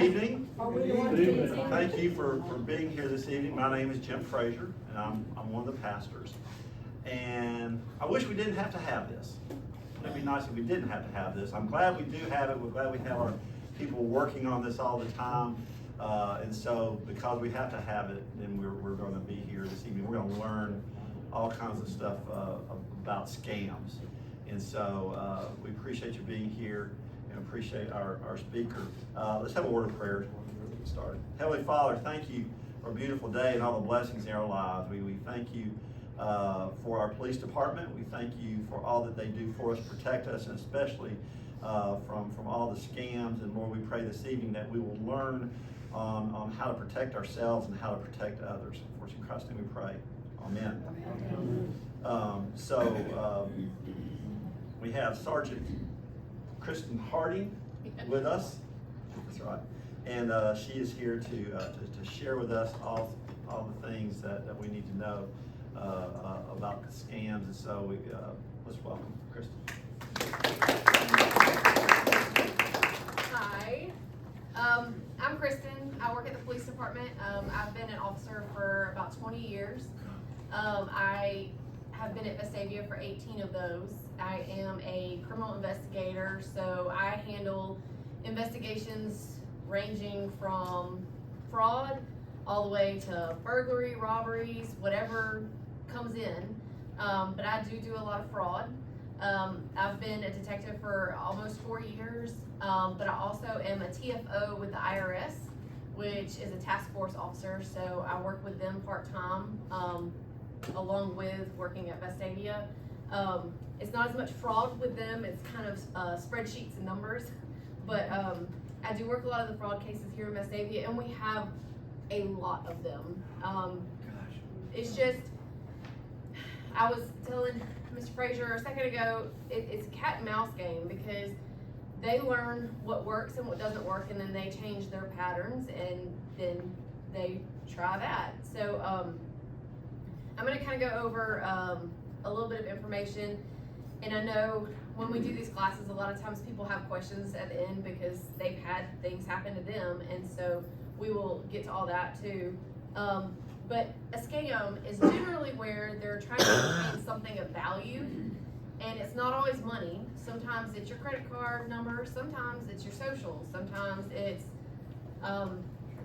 evening. Good evening. Thank you for being here this evening. My name is Jim Frazier, and I'm one of the pastors. And I wish we didn't have to have this. It'd be nice if we didn't have to have this. I'm glad we do have it. We're glad we have our people working on this all the time. And so because we have to have it, then we're going to be here this evening. We're going to learn all kinds of stuff about scams. And so we appreciate you being here and appreciate our speaker. Let's have a word of prayer before we get started. Heavenly Father, thank you for a beautiful day and all the blessings in our lives. We thank you for our police department. We thank you for all that they do for us, protect us, and especially from all the scams. And Lord, we pray this evening that we will learn on how to protect ourselves and how to protect others. For in Christ's name we pray. Amen. We have Sergeant Kristen Harding with us. That's right. And she is here to share with us all the things that we need to know about the scams. And so let's welcome Kristen. Hi, I'm Kristen. I work at the police department. I've been an officer for about 20 years. I have been at Vestavia for 18 of those. I am a criminal investigator, so I handle investigations ranging from fraud all the way to burglary, robberies, whatever comes in. But I do a lot of fraud. I've been a detective for almost 4 years, but I also am a TFO with the IRS, which is a task force officer, so I work with them part-time, along with working at Vestavia. It's not as much fraud with them, it's kind of spreadsheets and numbers, but I do work a lot of the fraud cases here in Vestavia, and we have a lot of them. It's just, I was telling Mr. Frazier a second ago, it's a cat and mouse game, because they learn what works and what doesn't work, and then they change their patterns, and then they try that. So I'm going to kind of go over a little bit of information. And I know when we do these classes, a lot of times people have questions at the end because they've had things happen to them, and so we will get to all that too. But a scam is generally where they're trying to obtain something of value, and it's not always money. Sometimes it's your credit card number, sometimes it's your social, sometimes it's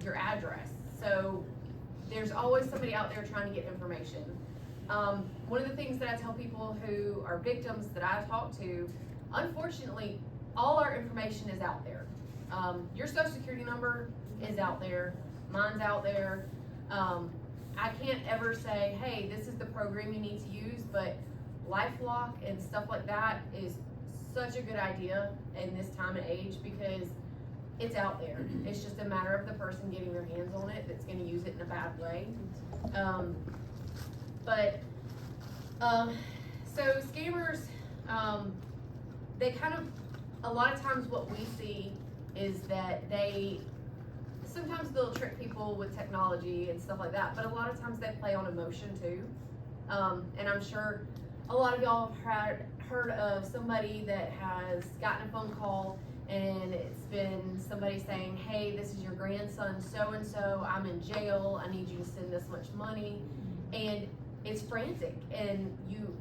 your address. So there's always somebody out there trying to get information. One of the things that I tell people who are victims that I talk to, unfortunately, all our information is out there. Your social security number is out there, mine's out there. I can't ever say, hey, this is the program you need to use, but LifeLock and stuff like that is such a good idea in this time and age, because it's out there. It's just a matter of the person getting their hands on it that's going to use it in a bad way. So scammers, they kind of, a lot of times what we see is that sometimes they'll trick people with technology and stuff like that, but a lot of times they play on emotion too. And I'm sure a lot of y'all have heard of somebody that has gotten a phone call and it's been somebody saying, hey, this is your grandson so-and-so, I'm in jail, I need you to send this much money. And it's frantic, and you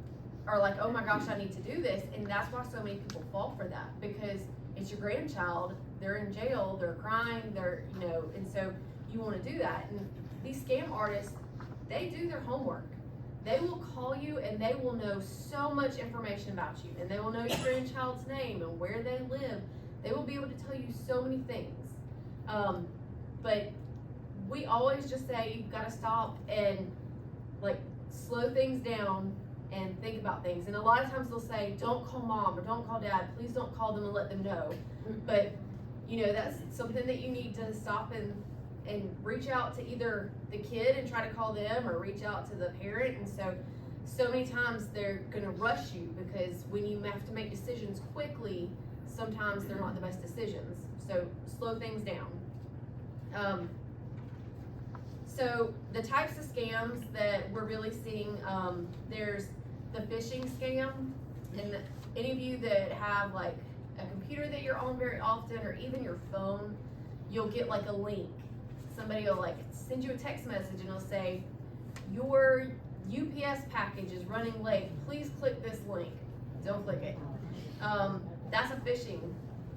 are like, oh my gosh, I need to do this. And that's why so many people fall for that, because it's your grandchild, they're in jail, they're crying, and so you want to do that. And these scam artists, they do their homework. They will call you and they will know so much information about you, and they will know your grandchild's name and where they live. They will be able to tell you so many things. But we always just say, you've got to stop and slow things down and think about things. And a lot of times they'll say, don't call mom or don't call dad, please don't call them and let them know. But that's something that you need to stop and reach out to either the kid and try to call them, or reach out to the parent. And so many times they're going to rush you, because when you have to make decisions quickly, sometimes they're not the best decisions. So slow things down. So the types of scams that we're really seeing, there's the phishing scam, and any of you that have a computer that you're on very often, or even your phone, you'll get like a link. Somebody will like send you a text message and it'll say, your UPS package is running late. Please click this link. Don't click it. That's a phishing.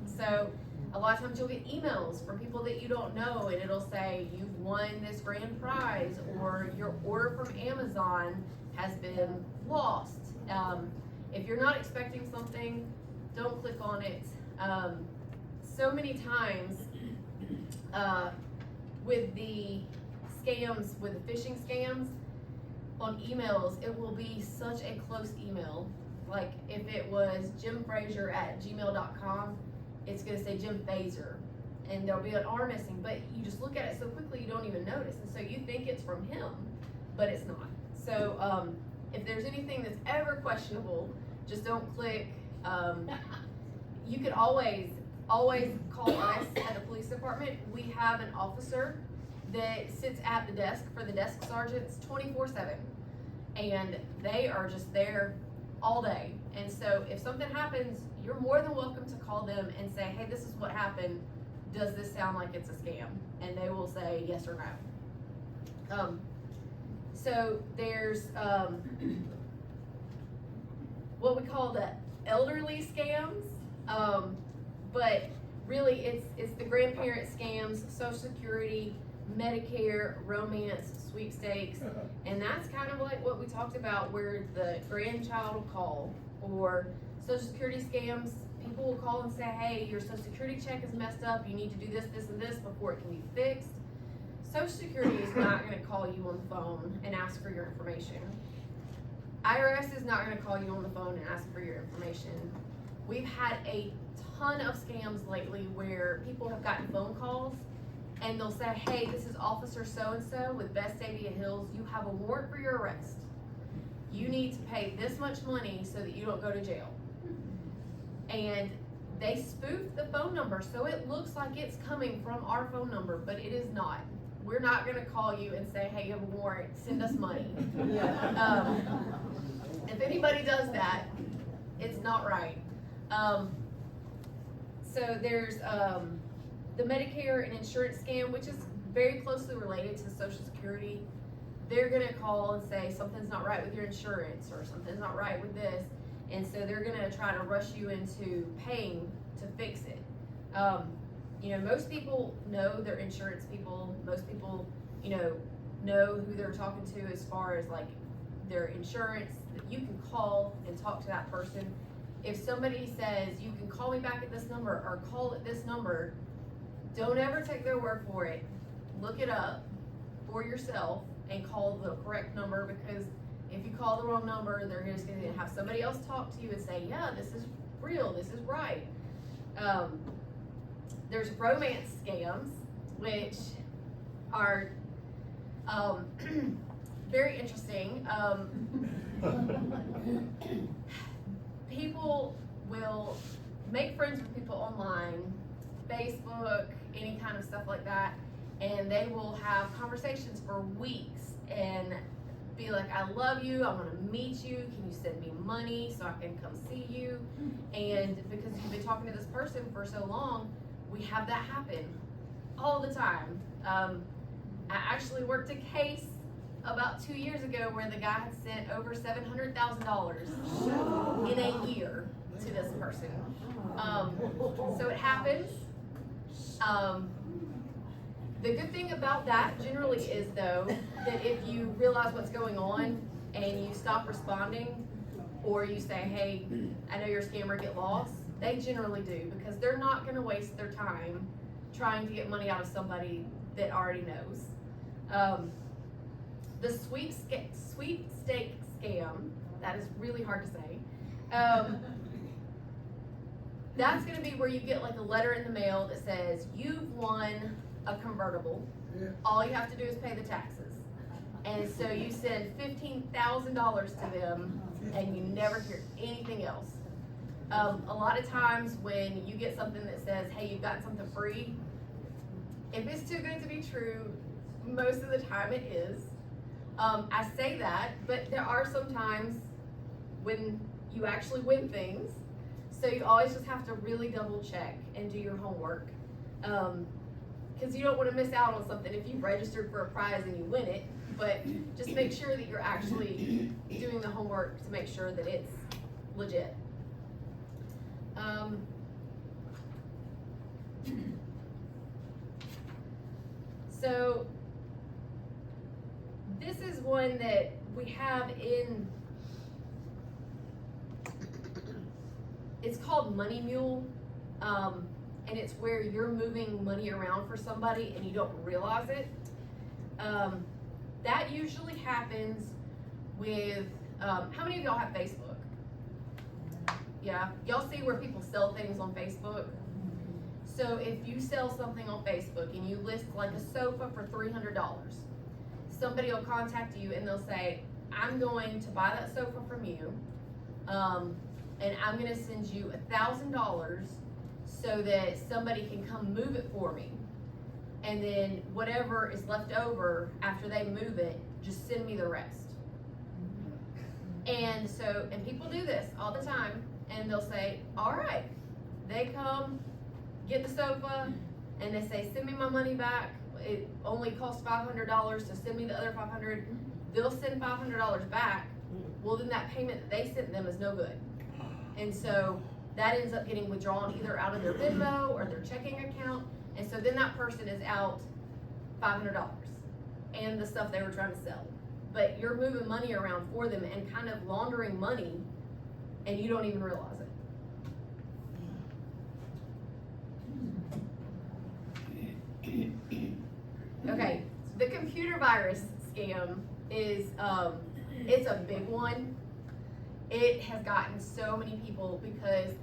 So a lot of times you'll get emails from people that you don't know, and it'll say you've won this grand prize, or your order from Amazon has been lost. If you're not expecting something, don't click on it. So many times with the scams, with the phishing scams on emails, it will be such a close email. Like if it was jimfrazier@gmail.com, it's gonna say Jim Phaser, and there'll be an R missing, but you just look at it so quickly you don't even notice, and so you think it's from him, but it's not. So if there's anything that's ever questionable, just don't click. You could always call us at the police department. We have an officer that sits at the desk for the desk sergeants 24/7, and they are just there all day. And so if something happens, you're more than welcome to call them and say, hey, this is what happened. Does this sound like it's a scam? And they will say yes or no. So there's what we call the elderly scams, but really it's the grandparent scams, Social Security, Medicare, romance, sweepstakes, and that's kind of like what we talked about, where the grandchild will call, or Social Security scams. People will call and say, hey, your Social Security check is messed up, you need to do this, this, and this before it can be fixed. Social Security is not going to call you on the phone and ask for your information. IRS is not going to call you on the phone and ask for your information. We've had a ton of scams lately where people have gotten phone calls and they'll say, hey, this is Officer so-and-so with Vestavia Hills. You have a warrant for your arrest. You need to pay this much money so that you don't go to jail. And they spoof the phone number, so it looks like it's coming from our phone number, but it is not. We're not gonna call you and say, hey, you have a warrant, send us money. If anybody does that, it's not right. So there's the Medicare and insurance scam, which is very closely related to Social Security. They're gonna call and say something's not right with your insurance, or something's not right with this, and so they're gonna try to rush you into paying to fix it. You know, most people know their insurance people. Most people, you know who they're talking to as far as like their insurance. You can call and talk to that person. If somebody says you can call me back at this number or call at this number, don't ever take their word for it. Look it up for yourself and call the correct number, because if you call the wrong number, they're just going to have somebody else talk to you and say, yeah, this is real, this is right. There's romance scams, which are very interesting. People will make friends with people online, Facebook, any kind of stuff like that, and they will have conversations for weeks and be like, I love you, I want to meet you, can you send me money so I can come see you? And because you've been talking to this person for so long, we have that happen all the time. I actually worked a case about 2 years ago where the guy had sent over $700,000 in a year to this person. So it happens. The good thing about that generally is, though, that if you realize what's going on and you stop responding, or you say, hey, I know you're a scammer, get lost, they generally do, because they're not going to waste their time trying to get money out of somebody that already knows. The sweepstake scam, that is really hard to say. That's going to be where you get like a letter in the mail that says you've won a convertible. All you have to do is pay the taxes. And so you send $15,000 to them and you never hear anything else. A lot of times when you get something that says, hey, you've got something free, if it's too good to be true, most of the time it is. I say that, but there are some times when you actually win things. So you always just have to really double check and do your homework. Cause you don't wanna miss out on something if you've registered for a prize and you win it, but just make sure that you're actually doing the homework to make sure that it's legit. So this is one that we have in, it's called Money Mule. And it's where you're moving money around for somebody and you don't realize it. That usually happens with, how many of y'all have Facebook? Yeah, y'all see where people sell things on Facebook? So if you sell something on Facebook and you list like a sofa for $300, somebody will contact you and they'll say, I'm going to buy that sofa from you, and I'm gonna send you $1,000 so that somebody can come move it for me. And then whatever is left over after they move it, just send me the rest. And so, and people do this all the time, and they'll say, all right, they come, get the sofa, and they say, send me my money back. It only costs $500, so send me the other $500. They'll send $500 back. Well, then that payment that they sent them is no good. And so that ends up getting withdrawn either out of their Venmo or their checking account. And so then that person is out $500 and the stuff they were trying to sell. But you're moving money around for them and kind of laundering money, and you don't even realize it. Okay, the computer virus scam is, it's a big one. It has gotten so many people because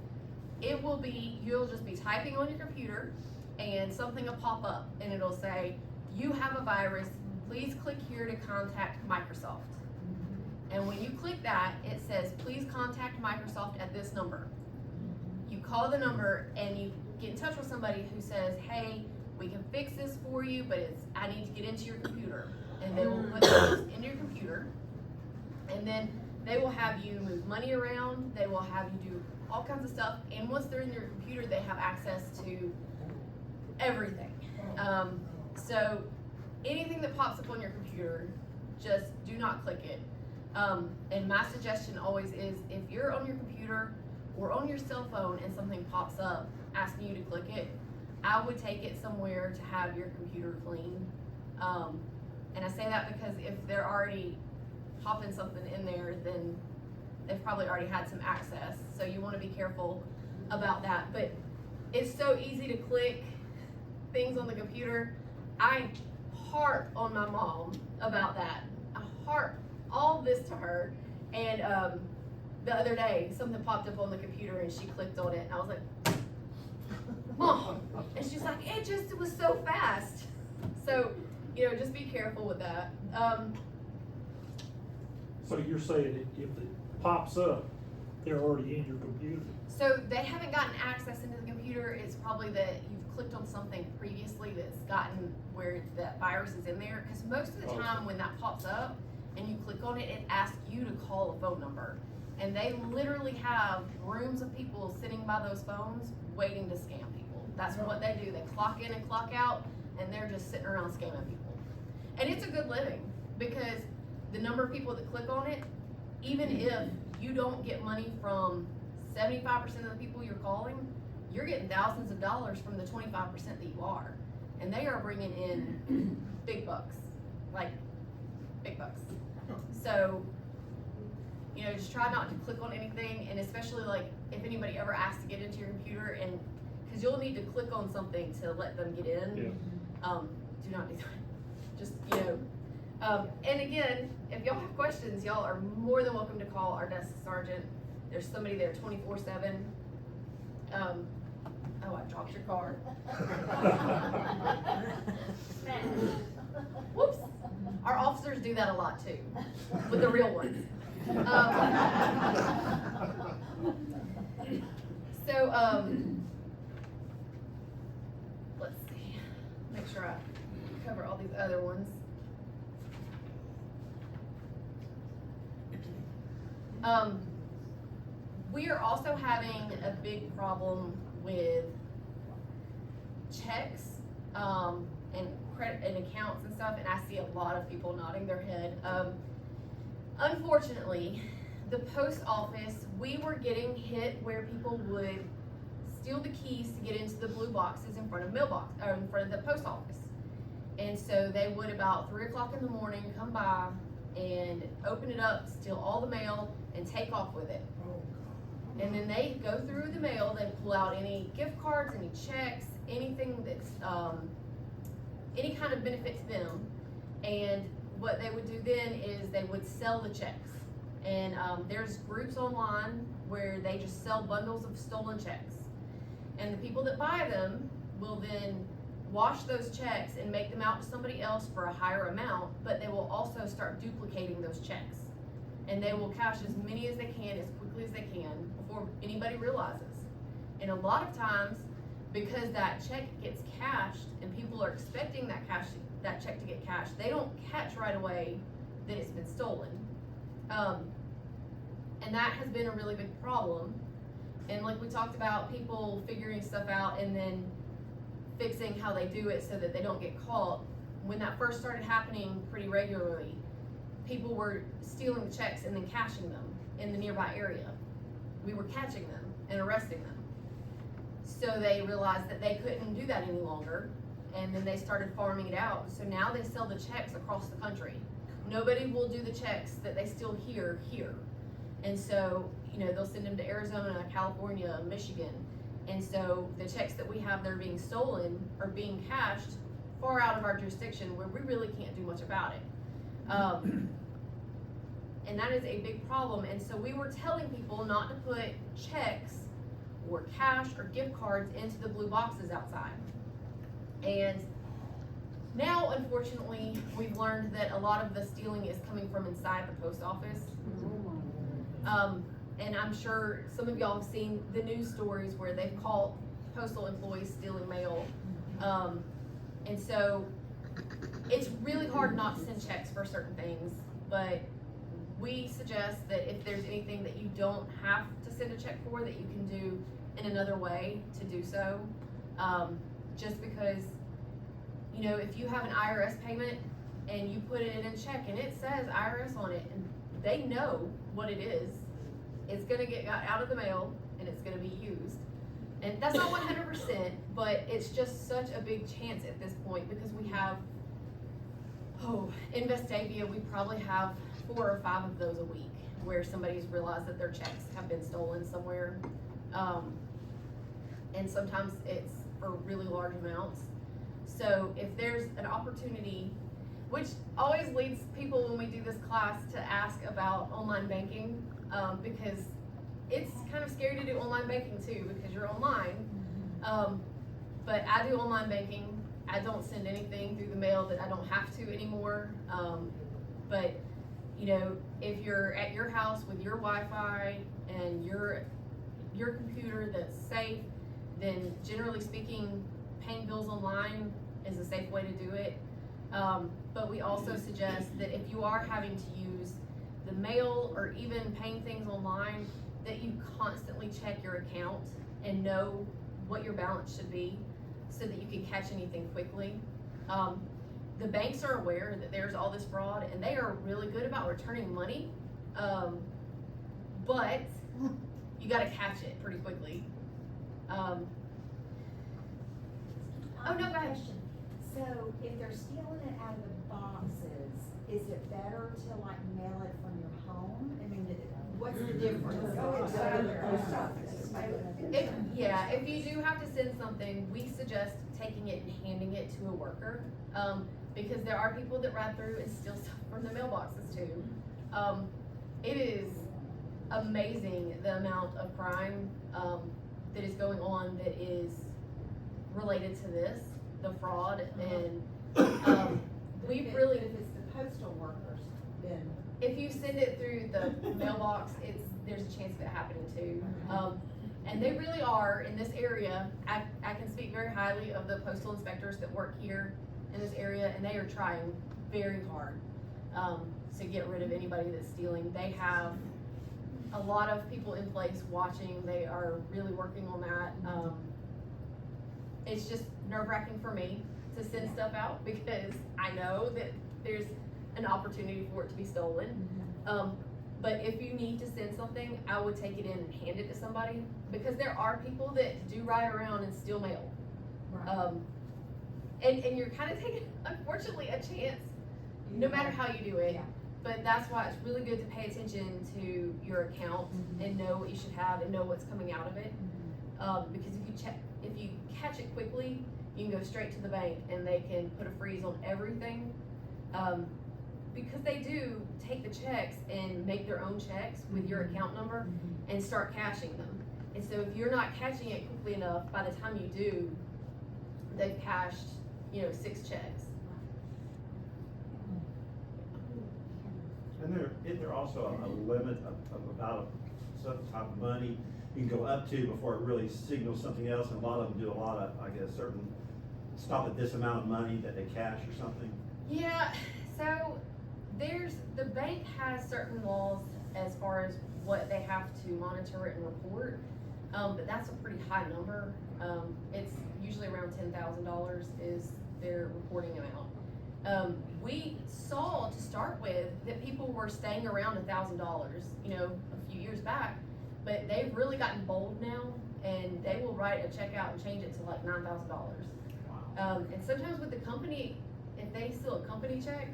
it will be, you'll just be typing on your computer and something will pop up and it'll say, you have a virus, please click here to contact Microsoft. And when you click that, it says, please contact Microsoft at this number. You call the number and you get in touch with somebody who says, hey, we can fix this for you, but I need to get into your computer. And they will put those into your computer, and then they will have you move money around, they will have you do all kinds of stuff, and once they're in your computer, they have access to everything. So anything that pops up on your computer, just do not click it. And my suggestion always is, if you're on your computer or on your cell phone and something pops up asking you to click it, I would take it somewhere to have your computer clean. And I say that because if they're already popping something in there, then they've probably already had some access. So you want to be careful about that. But it's so easy to click things on the computer. I harp on my mom about that. I harp all this to her. And the other day, something popped up on the computer and she clicked on it. And I was like, Mom. And she's like, it was so fast. So, you know, just be careful with that. So you're saying if it pops up, they're already in your computer? So they haven't gotten access into the computer. It's probably that you've clicked on something previously that's gotten where that virus is in there. Because most of the time when that pops up and you click on it, it asks you to call a phone number. And they literally have rooms of people sitting by those phones waiting to scam people. That's what they do. They clock in and clock out, and they're just sitting around scamming people. And it's a good living because the number of people that click on it, even if you don't get money from 75% of the people you're calling, you're getting thousands of dollars from the 25% that you are. And they are bringing in big bucks, like big bucks. So, you know, just try not to click on anything, and especially like if anybody ever asks to get into your computer, and because you'll need to click on something to let them get in. Yeah. Do not do that. Just, you know. And again, if y'all have questions, y'all are more than welcome to call our desk sergeant. There's somebody there 24/7. Oh, I dropped your card. Whoops. Our officers do that a lot too, with the real ones. Let's see. Make sure I cover all these other ones. We are also having a big problem with checks and credit and accounts and stuff, and I see a lot of people nodding their head. Unfortunately, the post office, we were getting hit where people would steal the keys to get into the blue boxes in front of in front of the post office. And so they would about 3 o'clock in the morning come by and open it up, steal all the mail, and take off with it. And then they go through the mail, they pull out any gift cards, any checks, anything that's any kind of benefit to them. And what they would do then is they would sell the checks. And there's groups online where they just sell bundles of stolen checks. And the people that buy them will then wash those checks and make them out to somebody else for a higher amount, but they will also start duplicating those checks. And they will cash as many as they can, as quickly as they can, before anybody realizes. And a lot of times, because that check gets cashed and people are expecting that check to get cashed, they don't catch right away that it's been stolen. And that has been a really big problem. And like we talked about, people figuring stuff out and then fixing how they do it so that they don't get caught. When that first started happening pretty regularly, people were stealing the checks and then cashing them in the nearby area. We were catching them and arresting them. So they realized that they couldn't do that any longer, and then they started farming it out. So now they sell the checks across the country. Nobody will do the checks that they steal here. And so, they'll send them to Arizona, California, Michigan. And so the checks that we have that are being stolen are being cashed far out of our jurisdiction where we really can't do much about it. And that is a big problem. And so we were telling people not to put checks or cash or gift cards into the blue boxes outside. And now, unfortunately, we've learned that a lot of the stealing is coming from inside the post office. And I'm sure some of y'all have seen the news stories where they've caught postal employees stealing mail. And so it's really hard not to send checks for certain things, but we suggest that if there's anything that you don't have to send a check for, that you can do in another way to do so. Just because, if you have an IRS payment and you put it in a check and it says IRS on it and they know what it is, it's gonna get got out of the mail and it's gonna be used. And that's not 100%, but it's just such a big chance at this point because we have, in Vestavia, we probably have 4 or 5 of those a week where somebody's realized that their checks have been stolen somewhere. And sometimes it's for really large amounts. So if there's an opportunity, which always leads people when we do this class to ask about online banking, because it's kind of scary to do online banking too because you're online. But I do online banking. I don't send anything through the mail that I don't have to anymore. But if you're at your house with your Wi-Fi and your computer that's safe, then generally speaking, paying bills online is a safe way to do it. But we also suggest that if you are having to use the mail or even paying things online, that you constantly check your account and know what your balance should be so that you can catch anything quickly. The banks are aware that there's all this fraud and they are really good about returning money, but you gotta catch it pretty quickly. Oh no, go ahead. Question. So if they're stealing it out of the boxes, is it better to mail it from your home? I mean, what's the difference? If you do have to send something, we suggest taking it and handing it to a worker, because there are people that ride through and steal stuff from the mailboxes too. It is amazing the amount of crime that is going on that is related to this, the fraud, and we've really. If it's the postal workers, then. If you send it through the mailbox, there's a chance of it happening too. And they really are in this area. I can speak very highly of the postal inspectors that work here in this area, and they are trying very hard to get rid of anybody that's stealing. They have a lot of people in place watching. They are really working on that. It's just nerve-wracking for me to send stuff out because I know that there's an opportunity for it to be stolen. But if you need to send something, I would take it in and hand it to somebody, because there are people that do ride around and steal mail. Right. And you're kind of taking, unfortunately, a chance, no matter how you do it. Yeah. But that's why it's really good to pay attention to your account and know what you should have and know what's coming out of it. Because if you catch it quickly, you can go straight to the bank and they can put a freeze on everything. Because they do take the checks and make their own checks with your account number and start cashing them. And so if you're not catching it quickly enough, by the time you do, they've cashed, 6 checks. And isn't there also a limit of about a certain type of money you can go up to before it really signals something else? And a lot of them do a lot of, I guess, certain, stop at this amount of money that they cash or something. Yeah, so the bank has certain laws as far as what they have to monitor and report, but that's a pretty high number. It's usually around $10,000 is their reporting amount. We saw to start with that people were staying around $1,000, a few years back, but they've really gotten bold now, and they will write a check out and change it to like $9,000. Wow. And sometimes with the company, if they steal a company check,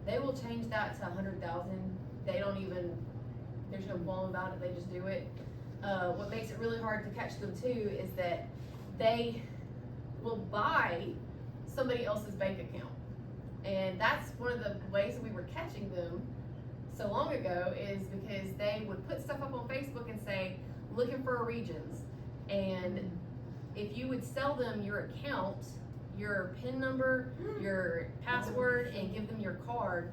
they will change that to 100,000. They don't even, there's no qualm about it, they just do it. What makes it really hard to catch them too is that they will buy somebody else's bank account. And that's one of the ways that we were catching them so long ago, is because they would put stuff up on Facebook and say, looking for Regions. And if you would sell them your account, your PIN number, your password, and give them your card,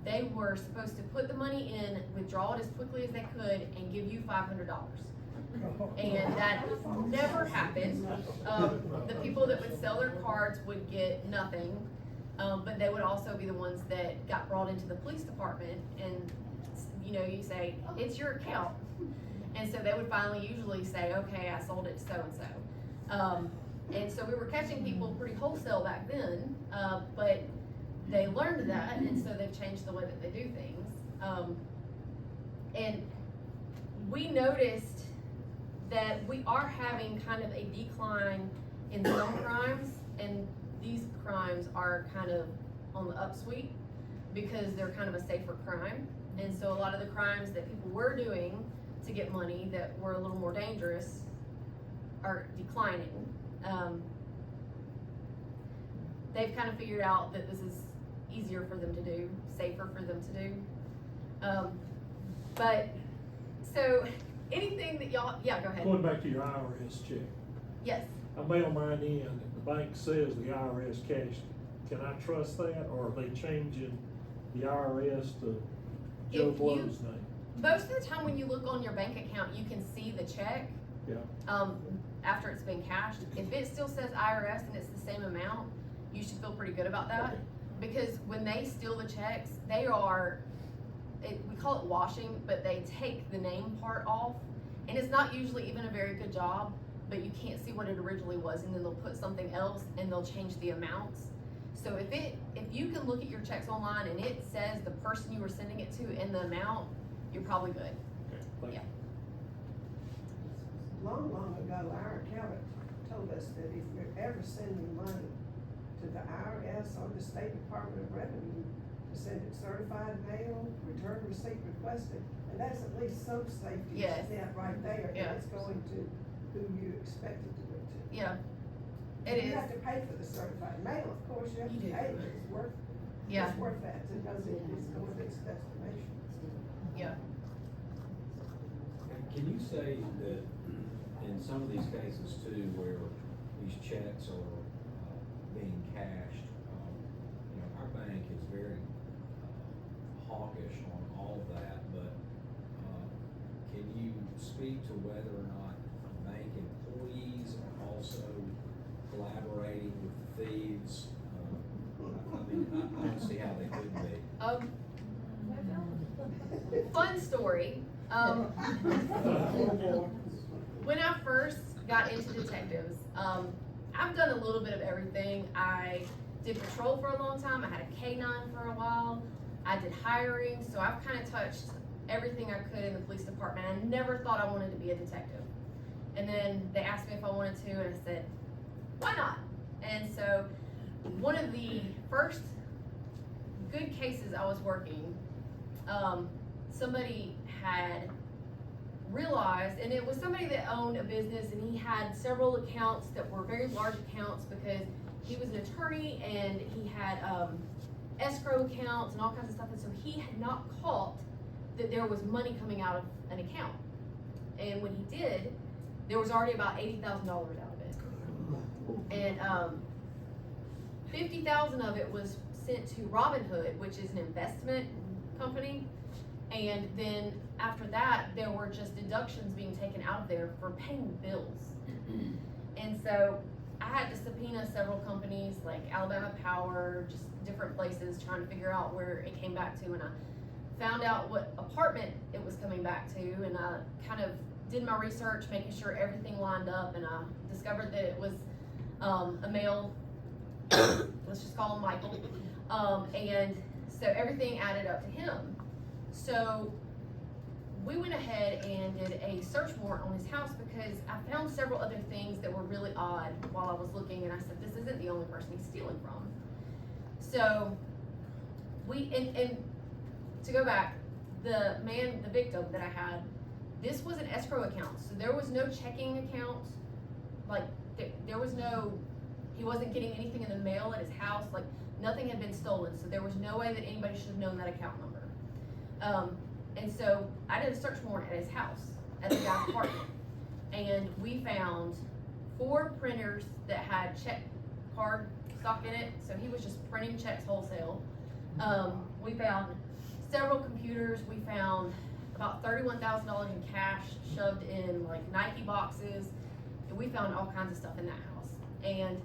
they were supposed to put the money in, withdraw it as quickly as they could, and give you $500. And that never happened. The people that would sell their cards would get nothing, but they would also be the ones that got brought into the police department, and you say, it's your account. And so they would finally usually say, okay, I sold it to so-and-so. And so we were catching people pretty wholesale back then, but they learned that, and so they've changed the way that they do things. And we noticed that we are having kind of a decline in some crimes, and these crimes are kind of on the upsweep because they're kind of a safer crime. And so a lot of the crimes that people were doing to get money that were a little more dangerous are declining. They've kind of figured out that this is easier for them to do, safer for them to do. But, so, anything that y'all, yeah, go ahead. Going back to your IRS check, Yes, I mail mine in, and the bank says the IRS cashed it. Can I trust that, or are they changing the IRS to Joe If you- Blow's name? most of the time when you look on your bank account, you can see the check. Yeah. After it's been cashed. If it still says IRS and it's the same amount, you should feel pretty good about that. Okay. Because when they steal the checks, we call it washing, but they take the name part off. And it's not usually even a very good job, but you can't see what it originally was, and then they'll put something else and they'll change the amounts. So if you can look at your checks online and it says the person you were sending it to and the amount, you're probably good. Okay, thank you. Long ago, our accountant told us that if you're ever sending money to the IRS or the State Department of Revenue, to send it certified mail, return receipt requested, and that's at least some safety Yes. net right there, Yeah. and it's going to who you expect it to go to. Yeah, it You is. have to pay for the certified mail, of course, you have to You do. pay, but it's worth, Yeah, it's worth that, because it's going to its destination. yeah. Can you say that in some of these cases too, where these checks are being cashed, our bank is very hawkish on all of that, but can you speak to whether or not bank employees are also collaborating with the thieves? I don't see how they could be. Fun story. When I first got into detectives, I've done a little bit of everything. I did patrol for a long time. I had a K-9 for a while. I did hiring, so I've kind of touched everything I could in the police department. I never thought I wanted to be a detective. And then they asked me if I wanted to, and I said, why not? And so one of the first good cases I was working, somebody had realized, and it was somebody that owned a business, and he had several accounts that were very large accounts because he was an attorney and he had escrow accounts and all kinds of stuff, and so he had not caught that there was money coming out of an account. And when he did, there was already about $80,000 out of it. And $50,000 of it was sent to Robinhood, which is an investment company. And then after that, there were just deductions being taken out of there for paying bills. And so I had to subpoena several companies like Alabama Power, just different places, trying to figure out where it came back to. And I found out what apartment it was coming back to, and I kind of did my research, making sure everything lined up, and I discovered that it was a male, let's just call him Michael, and so everything added up to him. So we went ahead and did a search warrant on his house because I found several other things that were really odd while I was looking, and I said, this isn't the only person he's stealing from. So and to go back, the victim that I had, this was an escrow account, so there was no checking account, like there was no, he wasn't getting anything in the mail at his house, like nothing had been stolen, so there was no way that anybody should have known that account number. And so I did a search warrant at his house, at the guy's apartment, and we found 4 printers that had check card stock in it, so he was just printing checks wholesale. We found several computers. We found about $31,000 in cash shoved in like Nike boxes, and we found all kinds of stuff in that house. And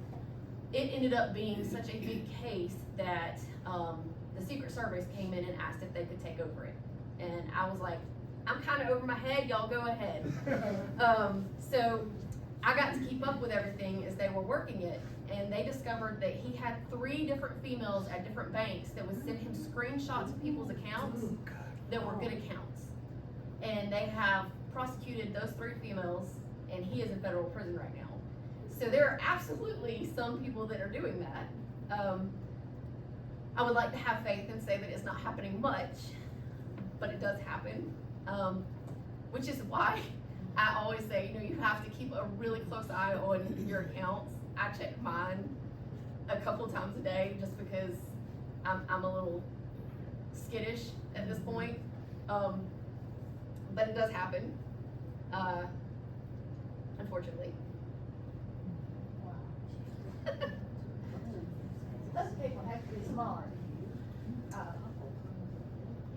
it ended up being such a big case that the Secret Service came in and asked if they could take over it. And I was like, I'm kind of over my head, y'all go ahead. So I got to keep up with everything as they were working it, and they discovered that he had 3 different females at different banks that would send him screenshots of people's accounts that were good accounts. And they have prosecuted those 3 females, and he is in federal prison right now. So there are absolutely some people that are doing that. I would like to have faith and say that it's not happening much, but it does happen, which is why I always say, you have to keep a really close eye on your accounts. I check mine a couple times a day just because I'm a little skittish at this point, but it does happen, unfortunately. Those people have to be smart,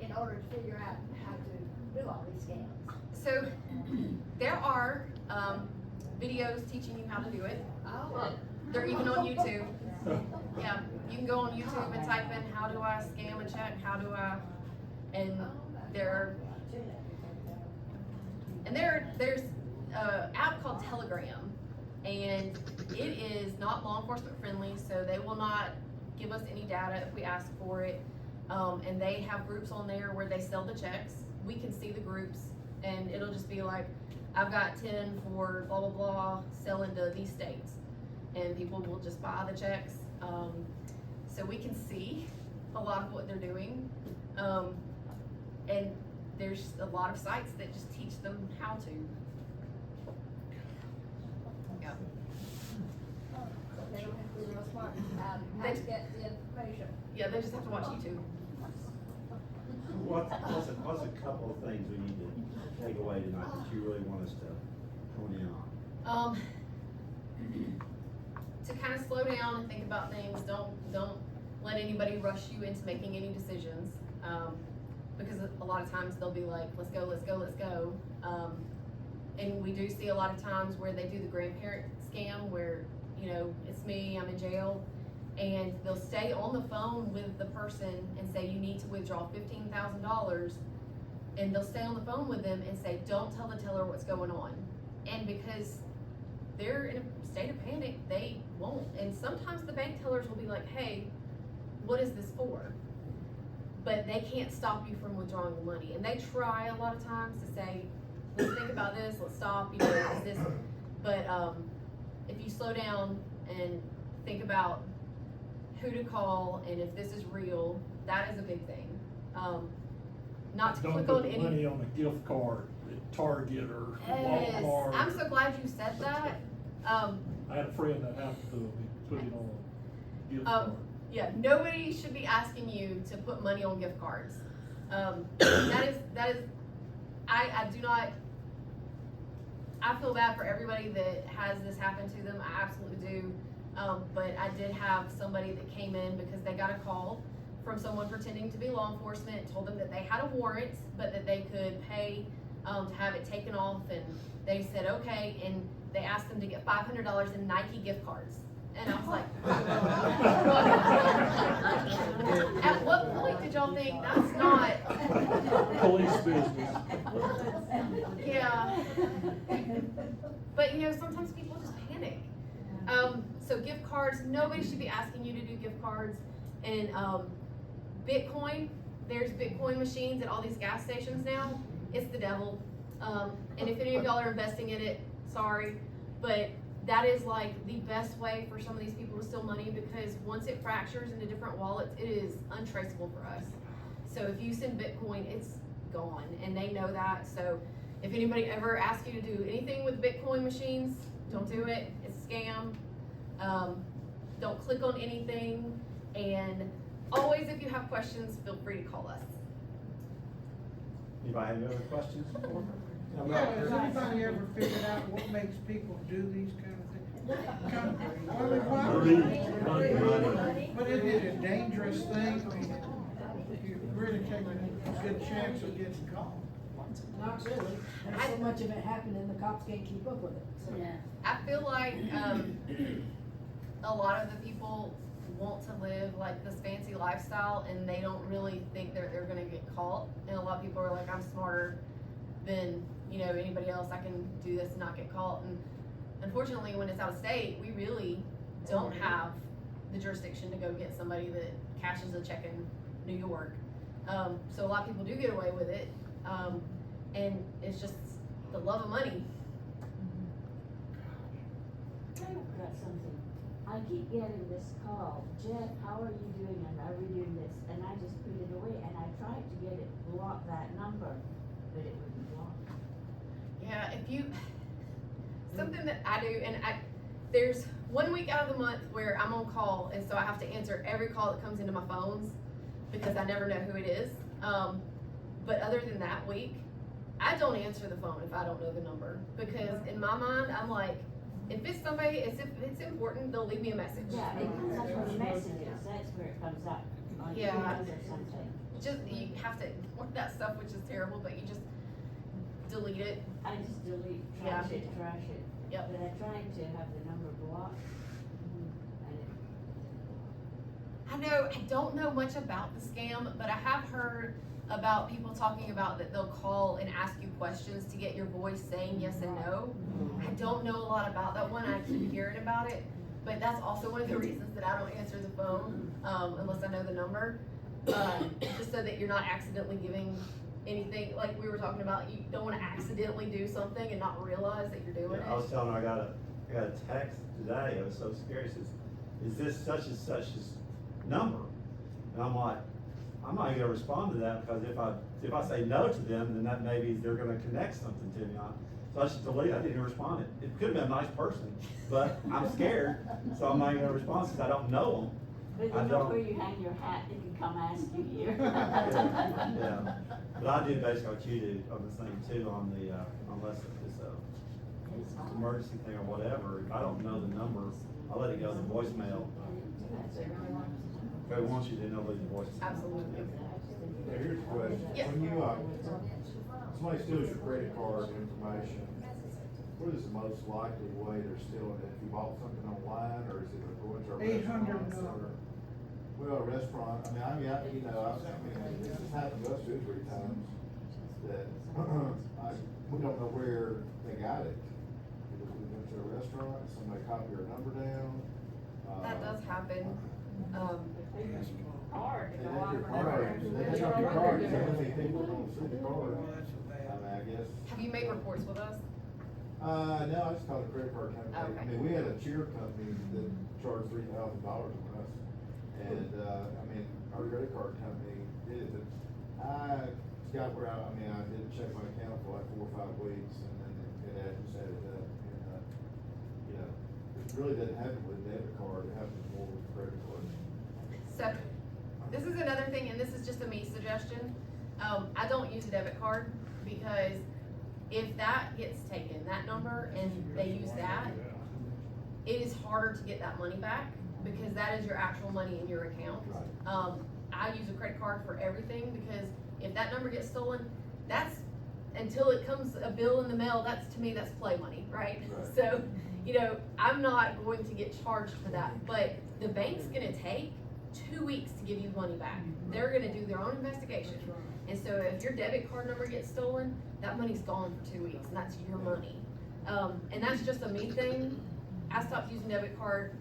in order to figure out how to do all these scams. So there are videos teaching you how to do it. Oh. They're even on YouTube. Yeah, you can go on YouTube and type in how do I scam a check, how do I, and there's an app called Telegram, and it is not law enforcement friendly, so they will not give us any data if we ask for it. And they have groups on there where they sell the checks. We can see the groups, and it'll just be like, I've got 10 for blah, blah, blah, selling to these states. And people will just buy the checks. So we can see a lot of what they're doing. And there's a lot of sites that just teach them how to. Yeah. They don't have to be real smart about how to get the information. Yeah, they just have to watch YouTube. What's a couple of things we need to take away tonight that you really want us to hone in on? To kind of slow down and think about things. Don't let anybody rush you into making any decisions, because a lot of times they'll be like, let's go, let's go, let's go. And we do see a lot of times where they do the grandparent scam where, it's me, I'm in jail, and they'll stay on the phone with the person and say, you need to withdraw $15,000, and they'll stay on the phone with them and say, don't tell the teller what's going on. And because they're in a state of panic, they won't. And sometimes the bank tellers will be like, hey, what is this for? But they can't stop you from withdrawing the money. And they try a lot of times to say, let's think about this, let's stop, you know, is this, but, if you slow down and think about who to call and if this is real, that is a big thing. Not to Don't click put on the any. money on a gift card at Target or Yes, Walmart. I'm so glad you said that. I had a friend that happened to him, he put it on a gift card. Yeah, nobody should be asking you to put money on gift cards. That is, I do not, I feel bad for everybody that has this happen to them, I absolutely do. But I did have somebody that came in because they got a call from someone pretending to be law enforcement, told them that they had a warrant, but that they could pay, to have it taken off, and they said, okay, and they asked them to get $500 in Nike gift cards. And I was like, at what point did y'all think that's not? Police business. Yeah. But you know, sometimes people just panic. So gift cards, nobody should be asking you to do gift cards. And Bitcoin, there's Bitcoin machines at all these gas stations now. It's the devil. And if any of y'all are investing in it, sorry, but that is like the best way for some of these people to steal money, because once it fractures into different wallets, it is untraceable for us. So if you send Bitcoin, it's gone, and they know that. So if anybody ever asks you to do anything with Bitcoin machines, don't do it. It's a scam. Don't click on anything, and always, if you have questions, feel free to call us. Anybody have any other questions? Yeah, has anybody ever figured out what makes people do these kind of things? Money. But is it a dangerous thing? I mean, you really take a good chance of getting caught. Not really. There's so much of it happening, the cops can't keep up with it, so. Yeah. I feel like a lot of the people want to live like this fancy lifestyle, and they don't really think they're gonna get caught. And a lot of people are like, I'm smarter than, you know, anybody else. I can do this and not get caught. And unfortunately, when it's out of state, we really don't have the jurisdiction to go get somebody that cashes a check in New York. So a lot of people do get away with it. And it's just the love of money. I've got something. I keep getting this call, Jeff, how are you doing, and are we doing this? And I just put it away, and I tried to get it, block that number, but it wouldn't block. Yeah, if you, something that I do, and there's 1 week out of the month where I'm on call, and so I have to answer every call that comes into my phones, because I never know who it is. But other than that week, I don't answer the phone if I don't know the number, because in my mind, I'm like, if it's somebody, if it's important, they'll leave me a message. Yeah, it comes up on messages, that's where it comes up, on Yeah. emails or something. Just, you have to ignore that stuff, which is terrible, but you just delete it. I just delete, Yeah. trash it. Yep. But I tried to have the number blocked, and it. I know, I don't know much about the scam, but I have heard about people talking about that they'll call and ask you questions to get your voice saying yes and no. I don't know a lot about that one. I keep hearing about it, but that's also one of the reasons that I don't answer the phone, unless I know the number. Just so that you're not accidentally giving anything, like we were talking about, you don't wanna accidentally do something and not realize that you're doing I was it. telling her, I got a text today, it was so scary, it says, is this such and such's number? And I'm like, I'm not even gonna respond to that, because if I say no to them, then that maybe they're gonna connect something to me on. So I just deleted, I didn't even respond. It could have been a nice person, but I'm scared, so I'm not even gonna respond since I don't know But I you know don't. where you hang your hat, they can come ask you here. them. Yeah, but I do basically what you do on the thing too, on the, unless it's a emergency thing or whatever, if I don't know the number, I let it go to the voicemail. If it wants you to know, leave the voicemail. Absolutely. Yeah, here's a question. Yes. When you, somebody steals your credit card information, what is the most likely way they're stealing it? If you bought something online, or is it going to a 800 restaurant? Well, a restaurant, you know, this has happened to us 2 or 3 times, that, we don't know where they got it. Because we went to a restaurant, somebody copy our number down. That does happen. Hard. They take your card, they take off your card, so how many people don't see the card? I mean, I guess. Have you made reports with us? No, I just called a credit card company. I Okay. mean, we had a cheer company that charged $3,000 on us. And, I mean, our credit card company did it, but I got where I mean, I didn't check my account for like 4 or 5 weeks and then it had just added up. And, you know, it really didn't happen with debit card, it happens more with credit card. So, this is another thing, and this is just a me suggestion. I don't use a debit card because if that gets taken, that number, and they use that, it is harder to get that money back because that is your actual money in your account. Right. I use a credit card for everything because if that number gets stolen, that's, until it comes a bill in the mail, that's, to me, that's play money, right? Right. So, you know, I'm not going to get charged for that, but the bank's gonna take 2 weeks to give you money back. They're gonna do their own investigation. And so if your debit card number gets stolen, that money's gone for 2 weeks, and that's your money. And that's just a me thing. I stopped using debit card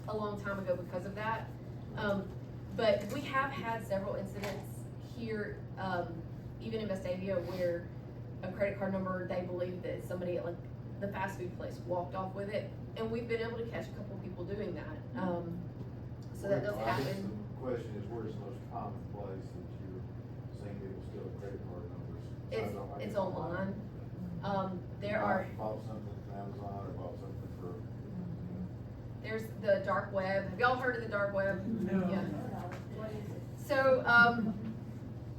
a long time ago because of that. But we have had several incidents here, even in Vestavia, where a credit card number, they believe that somebody at like the fast food place walked off with it, and we've been able to catch a couple people doing that. So that does Well, I guess happen. the question is, where's the most common place that you're seeing people steal credit card numbers? It's online. There are, Bought something from Amazon or bought something for, there's the dark web. Have y'all heard of the dark web? No. Yeah. So,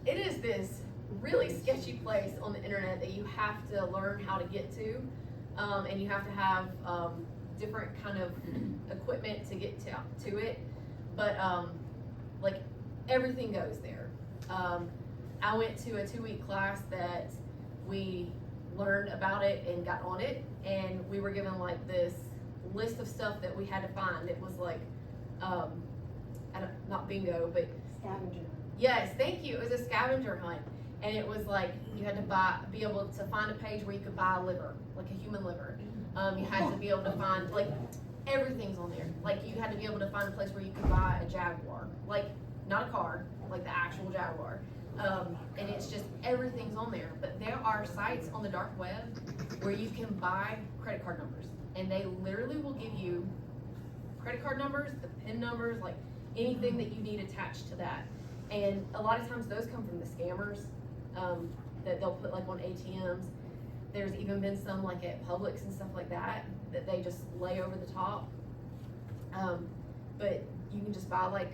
it is this really sketchy place on the internet that you have to learn how to get to. And you have to have, different kind of equipment to get to it. But, like, everything goes there. I went to a 2-week class that we learned about it and got on it, and we were given like this list of stuff that we had to find. It was like, not bingo, but Scavenger. yes, thank you. It was a scavenger hunt, and it was like you had to be able to find a page where you could buy a liver, like a human liver. You had to be able to find, like, everything's on there. Like, you had to be able to find a place where you could buy a Jaguar, like, not a car, like the actual Jaguar. And it's just, everything's on there. But there are sites on the dark web where you can buy credit card numbers, and they literally will give you credit card numbers, the PIN numbers, like anything that you need attached to that. And a lot of times those come from the scammers, that they'll put like on ATMs. There's even been some like at Publix and stuff like that they just lay over the top. But you can just buy like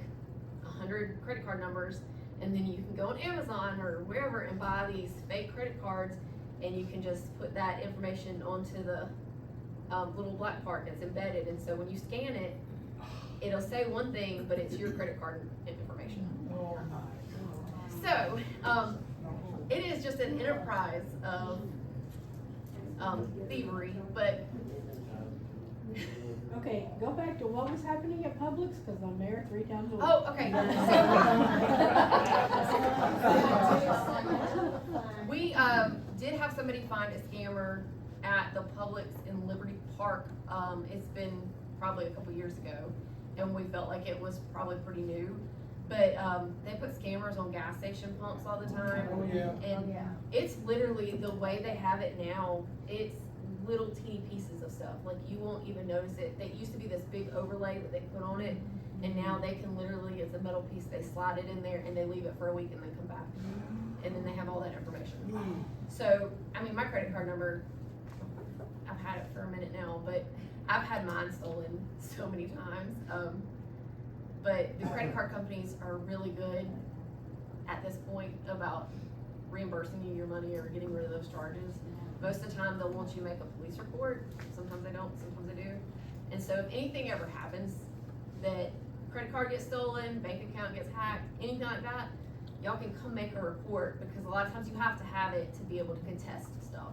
100 credit card numbers, and then you can go on Amazon or wherever and buy these fake credit cards, and you can just put that information onto the little black part that's embedded. And so when you scan it, it'll say one thing, but it's your credit card information. So, it is just an enterprise of thievery, but Okay, go back to what was happening at Publix, cause I'm there 3 times a week. oh, okay. We did have somebody find a scammer at the Publix in Liberty Park. It's been probably a couple years ago, and we felt like it was probably pretty new. But they put scammers on gas station pumps all the time. Oh, yeah. And it's literally the way they have it now. It's little teeny pieces of stuff. Like, you won't even notice it. They used to be this big overlay that they put on it, and now they can literally, it's a metal piece, they slide it in there and they leave it for a week and then come back. And then they have all that information. So, I mean, my credit card number, I've had it for a minute now, but I've had mine stolen so many times. But the credit card companies are really good at this point about reimbursing you your money or getting rid of those charges. Most of the time, they'll want you to make a police report. Sometimes they don't, sometimes they do. And so if anything ever happens, that credit card gets stolen, bank account gets hacked, anything like that, y'all can come make a report, because a lot of times you have to have it to be able to contest stuff.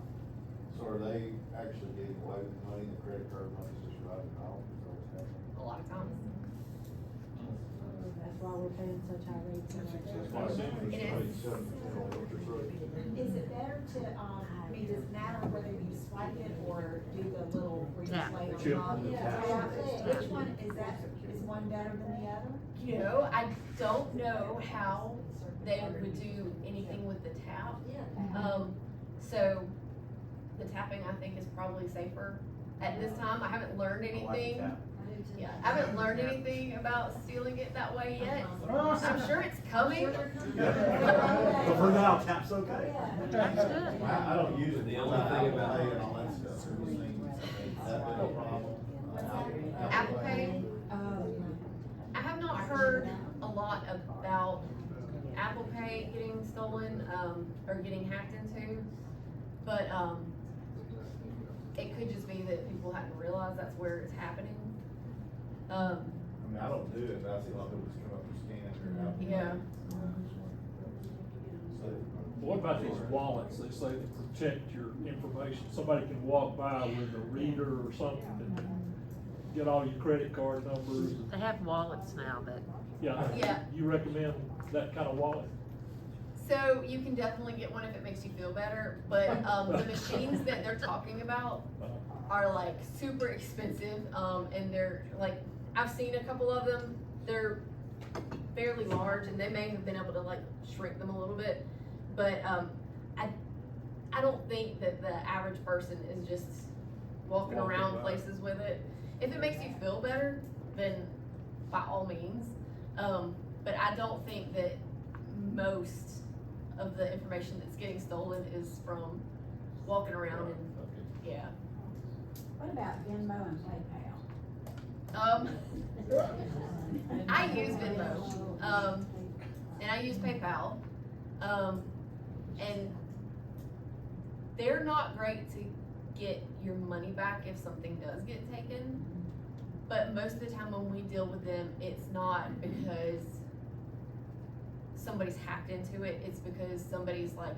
so are they actually getting away with money, the credit card money's just running off, is that what's happening? A lot of times. That's why while we're paying such high rates. That's why it's interest It is. rates. 7% on interest rate. Is it better to, I mean, does it matter whether you swipe it or do the little where you Tap. lay on Chip. top? Yeah. Which one, is one better than the other? You know, I don't know how they would do anything with the tap. So the tapping I think is probably safer. At this time, I haven't learned I like the anything. tap. Yeah, I haven't learned anything about stealing it that way yet. I'm sure it's coming. But for now, tap's okay. That's good. I don't use it. The only thing about- Pay and all that stuff. That been a problem. Apple Pay? I have not heard a lot about Apple Pay getting stolen, or getting hacked into, but, it could just be that people hadn't realized that's where it's happening. I mean, I don't do it, but I see a lot of people just come up and scan it or out. Yeah. So, What about these wallets? They say to protect your information. Somebody can walk by with a reader or something and get all your credit card numbers. They have wallets now that, Yeah. Yeah. You recommend that kind of wallet? So you can definitely get one if it makes you feel better, but, the machines that they're talking about are like super expensive, and they're like, I've seen a couple of them, they're fairly large, and they may have been able to like shrink them a little bit, but, I don't think that the average person is just walking Walking around by. places with it. If it makes you feel better, then by all means, but I don't think that most of the information that's getting stolen is from walking around and, yeah. What about Venmo and PayPal? I use Venmo, and I use PayPal, and they're not great to get your money back if something does get taken. But most of the time when we deal with them, it's not because somebody's hacked into it, it's because somebody's like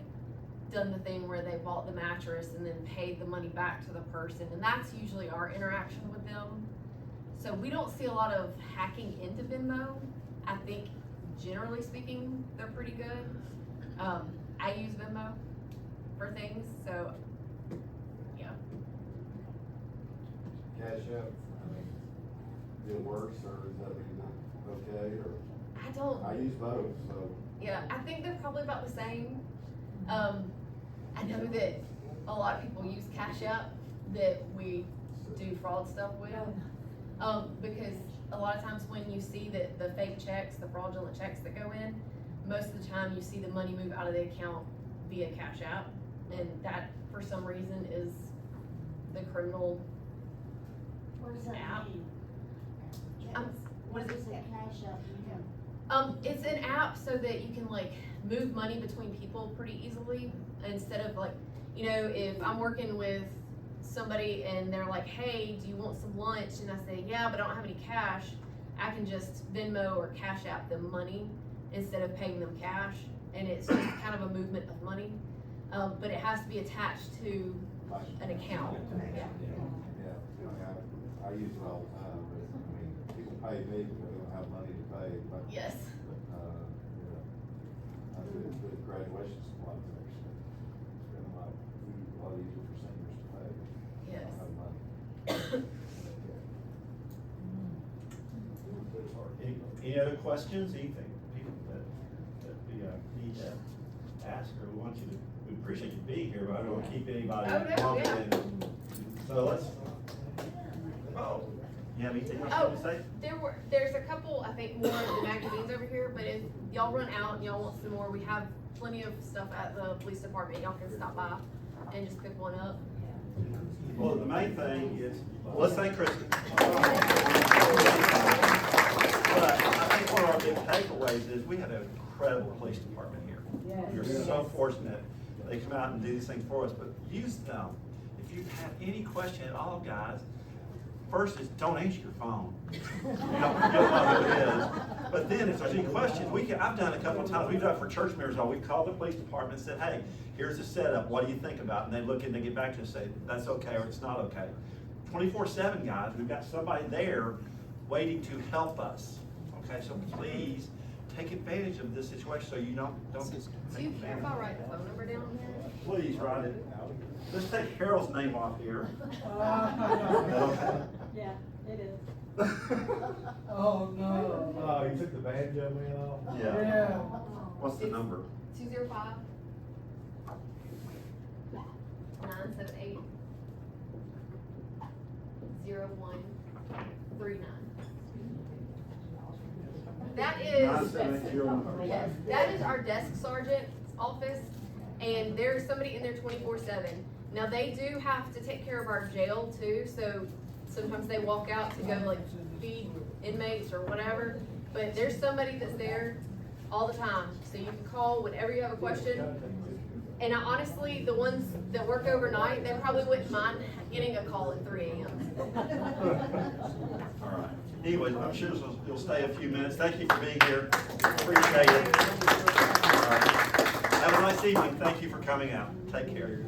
done the thing where they bought the mattress and then paid the money back to the person, and that's usually our interaction with them. So we don't see a lot of hacking into Venmo. I think generally speaking, they're pretty good. I use Venmo for things, so yeah. Cash App, I mean, do it works, or is that okay, or? I don't, I use both, so. yeah, I think they're probably about the same. I know that a lot of people use Cash App that we do fraud stuff with. Because a lot of times when you see that the fake checks, the fraudulent checks that go in, most of the time you see the money move out of the account via Cash App, and that for some reason is the criminal What does that app. mean? What is it? Cash App mean? It's an app so that you can like move money between people pretty easily, instead of like, you know, if I'm working with somebody and they're like, hey, do you want some lunch? And I say, yeah, but I don't have any cash. I can just Venmo or Cash App them money instead of paying them cash. And it's just kind of a movement of money. But it has to be attached to an account. Yeah. I use it all the time, but, I mean, people pay me because they don't have money to pay, but. Yes. I do it with graduation supplies, actually. It's been a lot easier for seniors to pay. Yes. Don't have money. Any other questions, anything, people that we, need to ask, or we want you to, we appreciate you being here, but I don't want to keep anybody. Oh, no, longer yeah. than- So let's, oh, you have anything else Oh, to say? there's a couple, I think, more of the magazines over here, but if y'all run out and y'all want some more, we have plenty of stuff at the police department. Y'all can stop by and just pick one up. Well, the main thing is, let's thank Kristen. But I think one of our big takeaways is we have an incredible police department here. Yes. You're so fortunate. They come out and do these things for us, but use them. If you have any question at all, guys, first is don't answer your phone. You don't know who it is. But then if there's any questions, I've done a couple of times, we've done it for church members, we've called the police department and said, hey, here's the setup, what do you think about it? And they look and they get back to us and say, that's okay or it's not okay. 24/7, guys, we've got somebody there waiting to help us. Okay, so please take advantage of this situation so you don't Do you care if I write the phone number down here? Please write it. Let's take Harold's name off here. Yeah, it is. Oh, no. Oh, you took the banjo man off? Yeah. What's the number? 205 978 0139. That is. 9780139. Yes, that is our desk sergeant's office, and there's somebody in there 24/7. Now, they do have to take care of our jail too, so sometimes they walk out to go like feed inmates or whatever, but there's somebody that's there all the time, so you can call whenever you have a question. And I honestly, the ones that work overnight, they probably wouldn't mind getting a call at 3 a.m. All right. Anyways, I'm sure you'll stay a few minutes. Thank you for being here. Appreciate it. All right. Have a nice evening. Thank you for coming out. Take care.